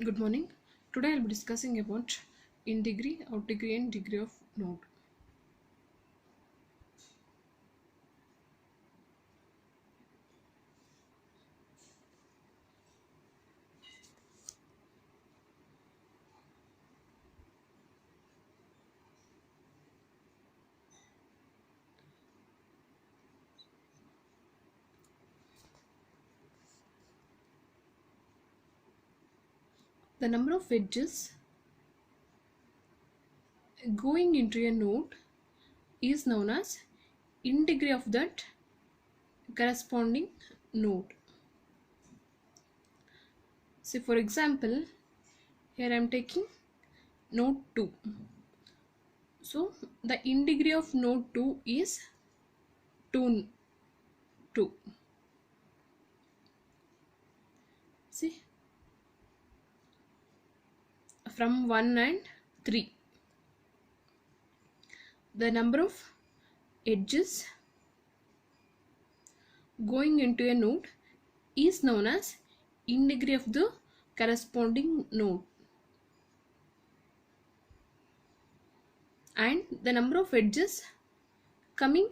Good morning. Today I'll be discussing about Indegree, outdegree and degree of node. The number of edges going into a node is known as Indegree of that corresponding node. See, for example, here I am taking node 2. So the Indegree of node 2 is 2. 2. See, from 1 and 3. The number of edges going into a node is known as Indegree of the corresponding node, and the number of edges coming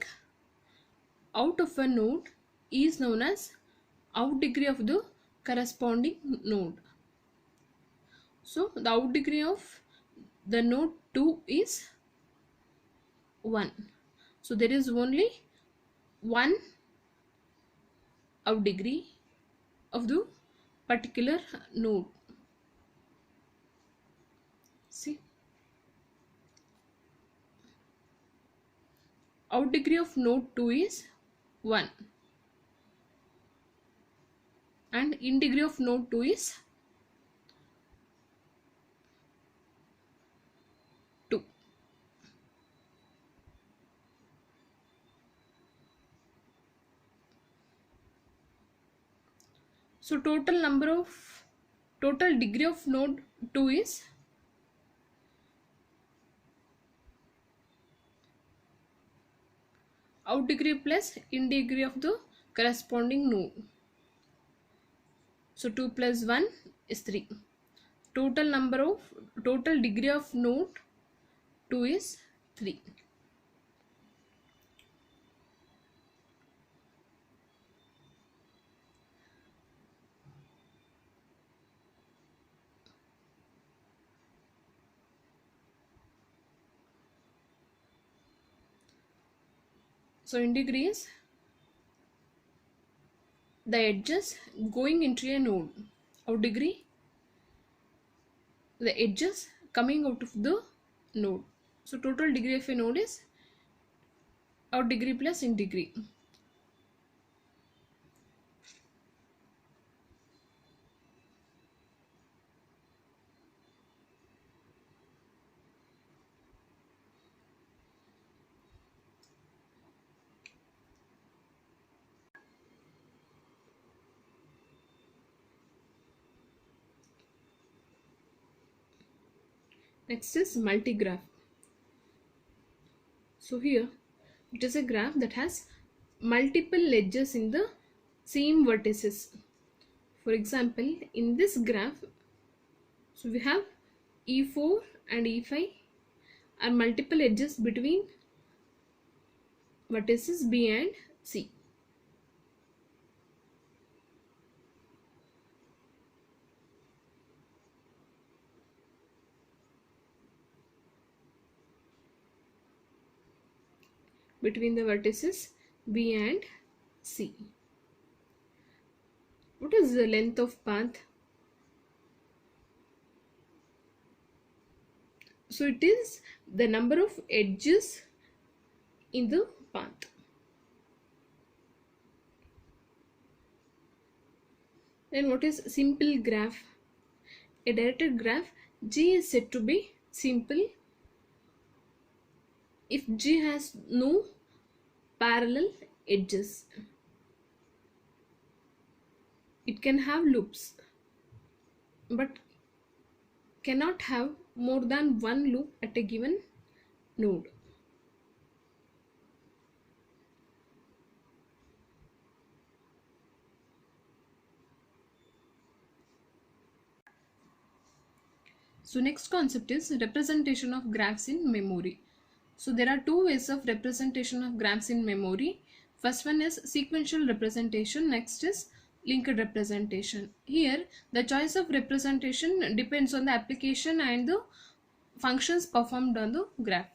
out of a node is known as outdegree of the corresponding node. So the outdegree of the node 2 is 1. So there is only one outdegree of the particular node. See, outdegree of node 2 is 1 and indegree of node 2 is 2. So total degree of node 2 is outdegree plus indegree of the corresponding node. So 2 plus 1 is 3. Total degree of node 2 is 3. So indegree is the edges going into a node. Outdegree, the edges coming out of the node. So total degree of a node is outdegree plus indegree. Next is multigraph. So here it is a graph that has multiple edges in the same vertices. For example, in this graph, so we have E4 and E5 are multiple edges between vertices B and C. Between the vertices B and C. What is the length of path? So it is the number of edges in the path. Then what is simple graph? A directed graph G is said to be simple if G has no parallel edges. It can have loops but cannot have more than one loop at a given node. So next concept is representation of graphs in memory. So there are two ways of representation of graphs in memory. First one is sequential representation, next is linked representation. Here the choice of representation depends on the application and the functions performed on the graph.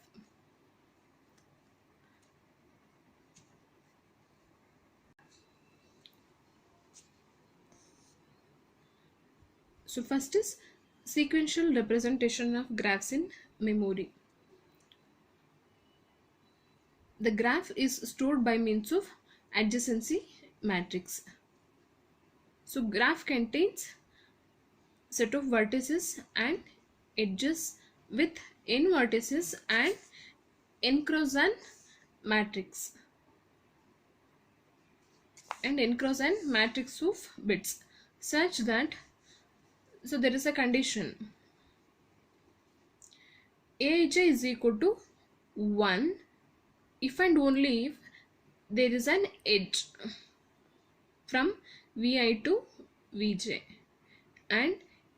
So first is sequential representation of graphs in memory. The graph is stored by means of adjacency matrix. So graph contains set of vertices and edges with n vertices and n cross n matrix and n cross n matrix of bits, such that, so there is a condition Aij is equal to 1 if and only if there is an edge from Vi to Vj, and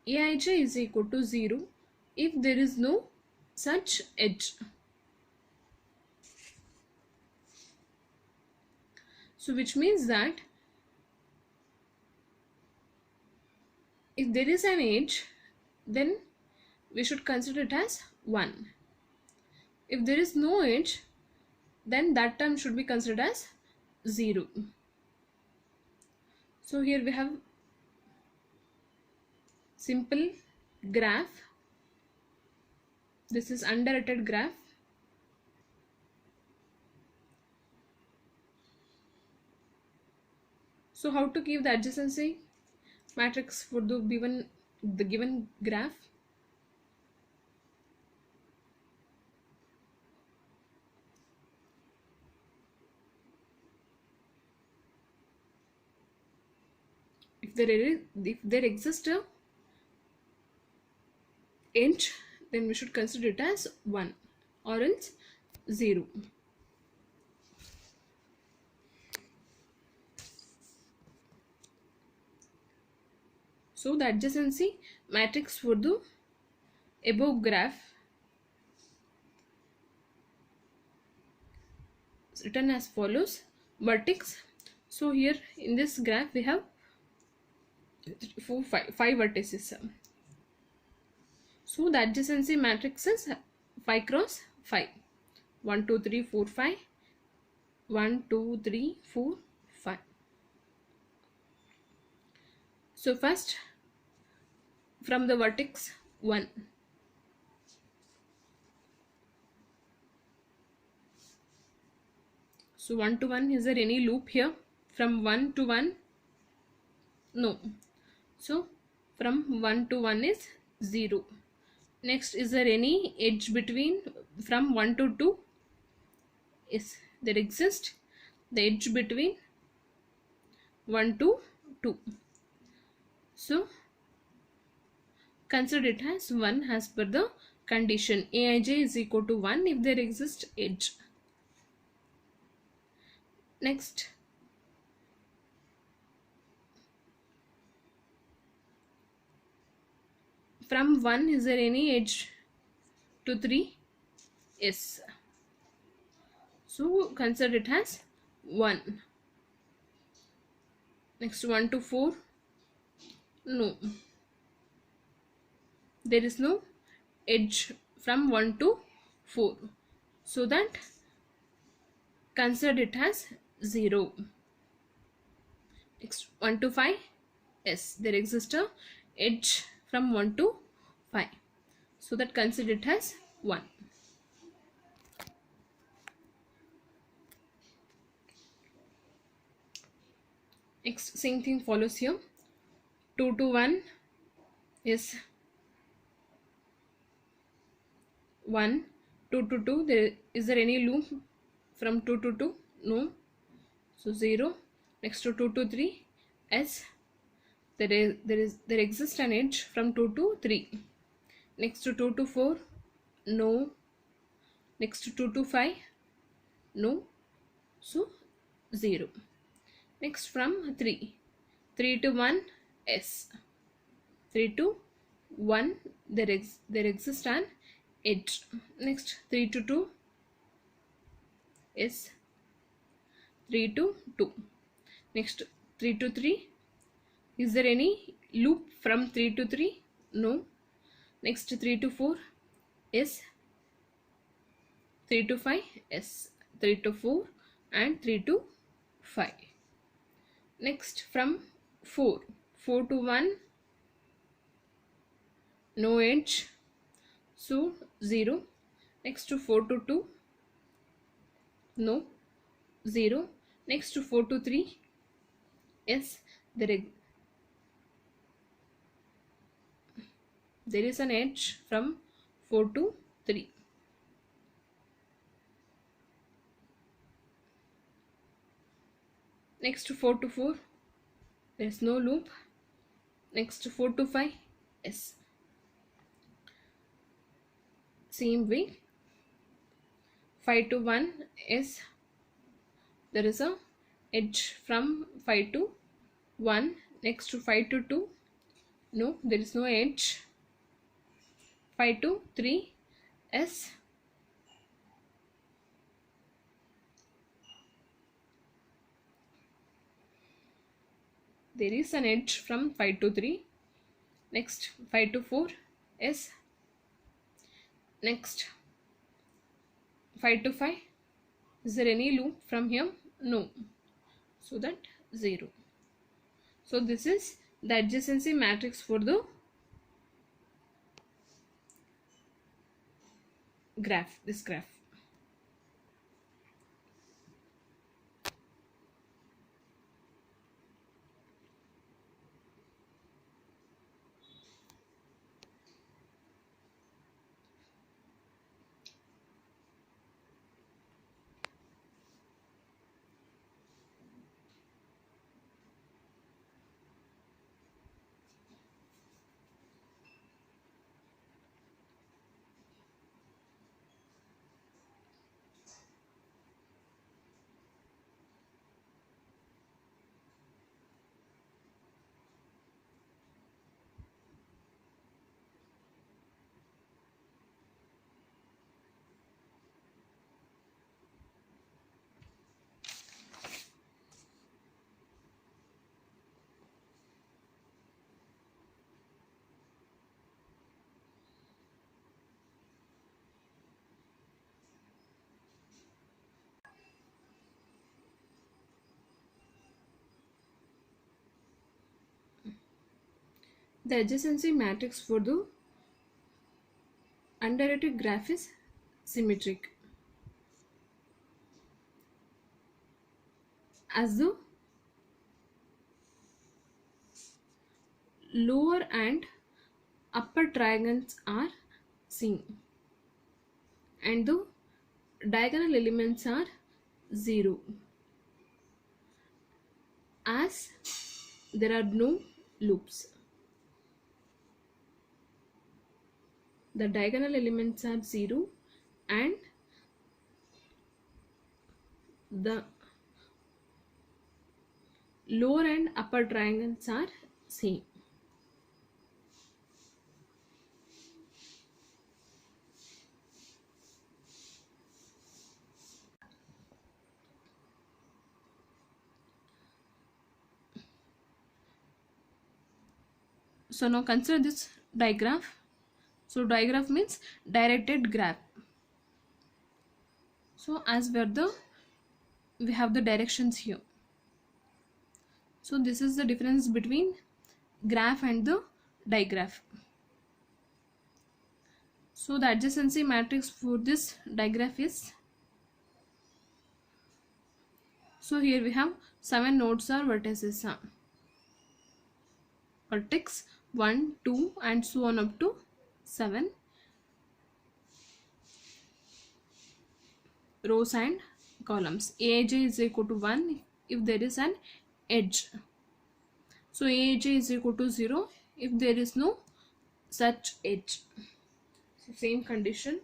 Aij is equal to 0 if there is no such edge. So which means that if there is an edge, then we should consider it as 1. If there is no edge, then that term should be considered as 0. So here we have simple graph. This is undirected graph. So how to give the adjacency matrix for the given graph? If there exists a edge, then we should consider it as 1 or else 0. So the adjacency matrix for the above graph is written as follows: vertex. So here in this graph we have 5 vertices. So the adjacency matrix is 5 cross 5. 1 2 3 4 5. 1 2 3 4 5. So first, from the vertex 1, so 1 to 1, is there any loop here? From 1 to 1, no. So from 1 to 1 is 0. Next, is there any edge between from 1 to 2? Yes, there exists the edge between 1 to 2. So consider it as 1 as per the condition Aij is equal to 1 if there exists edge. Next, from 1, is there any edge to 3? Yes. So consider it as 1. Next, 1 to 4, no. There is no edge from 1 to 4. So that consider it as 0. Next, 1 to 5, yes, there exists a edge from 1 to 5. So that consider it as 1. Next, same thing follows here. 2 to 1 is 1. 2 to 2, is there any loop from 2 to 2? No. So 0. Next, to 2 to 3, yes, there exists an edge from 2 to 3. Next, to 2 to 4, no. Next, to 2 to 5, no. So 0. Next, from 3 to 1, yes. 3 to 1, there exists an edge. Next, 3 to 2 is 3 to 2. Next, 3 to 3. Is there any loop from 3 to 3? No. Next, 3 to 4 is 3 to 5 is 3 to 4 and 3 to 5. Next, from 4 to 1, no edge, so 0. Next to 4 to 2, no, 0. Next to 4 to 3, yes, there is an edge from 4 to 3. Next to 4 to 4, there is no loop. Next to 4 to 5, yes. Same way, 5 to 1 is there is a edge from 5 to 1. Next to 5 to 2, no, there is no edge. 5 to 3, yes. There is an edge from 5 to 3. Next, 5 to 4, yes. Next, 5 to 5, is there any loop from here? No, so that 0. So this is the adjacency matrix for the graph, this graph. The adjacency matrix for the undirected graph is symmetric, as the lower and upper triangles are seen and the diagonal elements are 0, as there are no loops. The diagonal elements are 0 and the lower and upper triangles are same. So now consider this diagram. So diagram means directed graph. So as we have the directions here. So this is the difference between graph and the digraph. So the adjacency matrix for this digraph is, so here we have 7 nodes or vertices. Vertex 1, 2 and so on up to 7 rows and columns. Aj is equal to 1 if there is an edge. So Aj is equal to 0 if there is no such edge. So same condition.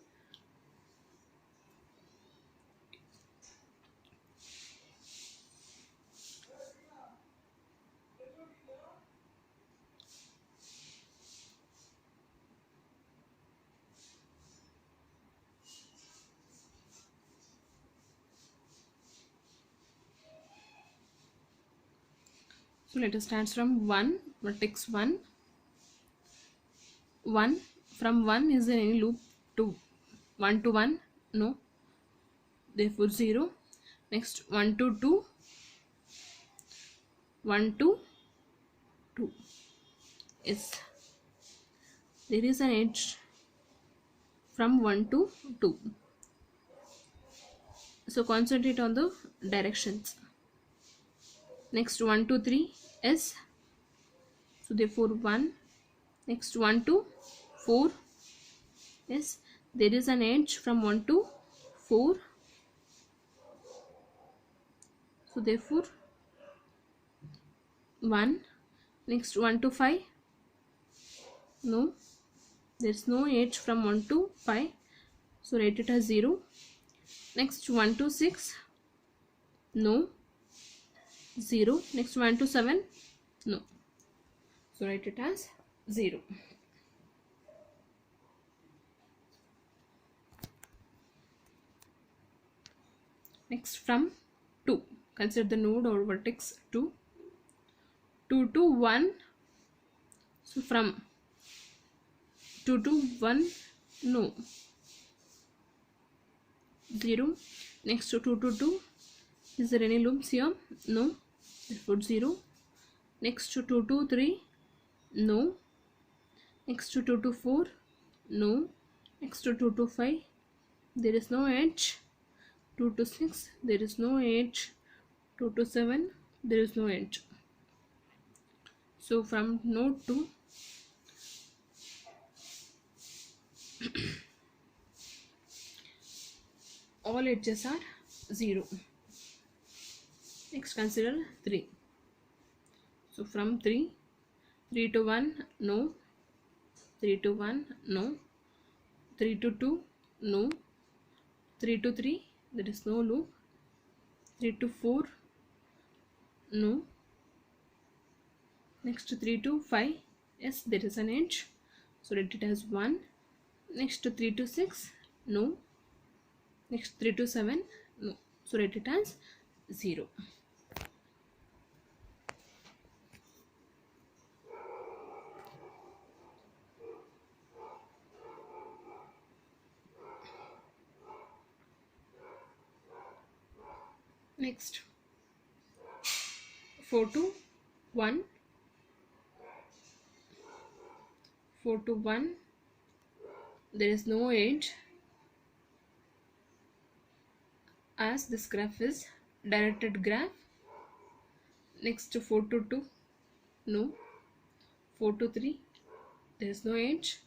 So let us start from 1, vertex 1. 1, from 1 is there any loop to 1 to 1? No, therefore 0. Next 1 to 2, 1 to 2 is there is an edge from 1 to 2. So concentrate on the directions. Next 1 to 3 is, so therefore 1. Next 1 to 4 is, there is an edge from 1 to 4. So therefore 1. Next 1 to 5, no, there is no edge from 1 to 5, so write it as 0. Next 1 to 6, no, 0. Next 1 to 7, no, so write it as 0. Next from 2, consider the node or vertex 2. 2 to 1, so from 2 to 1, no, 0. Next to 2 to 2, is there any loops here? No, therefore 0. Next to 2 to 3, no. Next to 2 to 4, no. Next to 2 to 5, there is no edge. 2 to 6, there is no edge. 2 to 7, there is no edge. So from node 2, all edges are 0. Next consider 3. So from 3, 3 to 1, no. 3 to 1, no. 3 to 2, no. 3 to 3, there is no loop. 3 to 4, no. Next to 3 to 5, yes, there is an edge, so write it as 1. Next to 3 to 6, no. Next 3 to 7, no, so write it as 0. Next 4 to 1, 4 to 1, there is no edge, as this graph is directed graph. Next to 4 to 2, no. 4 to 3, there is no edge.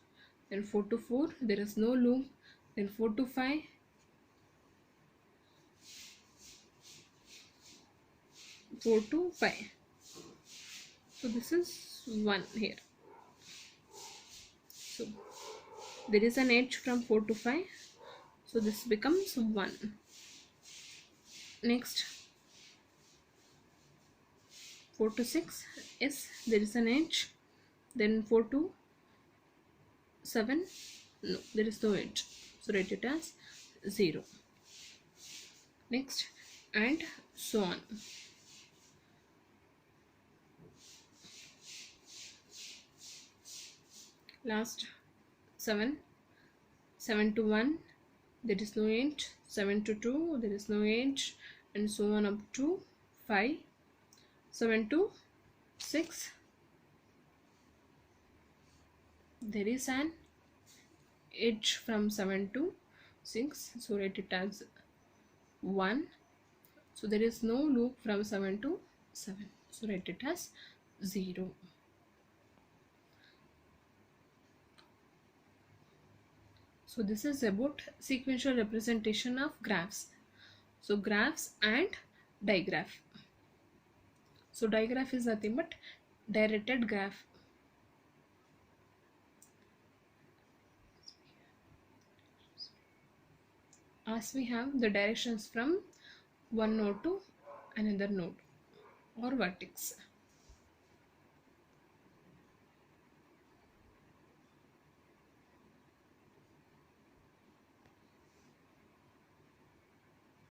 Then 4 to 4, there is no loop. Then 4 to 5, 4 to 5, so this is 1 here. So there is an edge from 4 to 5, so this becomes 1. Next 4 to 6, yes, there is an edge. Then 4 to 7, no, there is no edge, so write it as 0. Next, and so on. Last 7, 7 to 1, there is no edge. 7 to 2, there is no edge, and so on up to 5. 7 to 6, there is an edge from 7 to 6, so write it as 1. So there is no loop from 7 to 7, so write it as 0. So this is about sequential representation of graphs. So graphs and digraph. So digraph is nothing but directed graph. As we have the directions from one node to another node or vertex.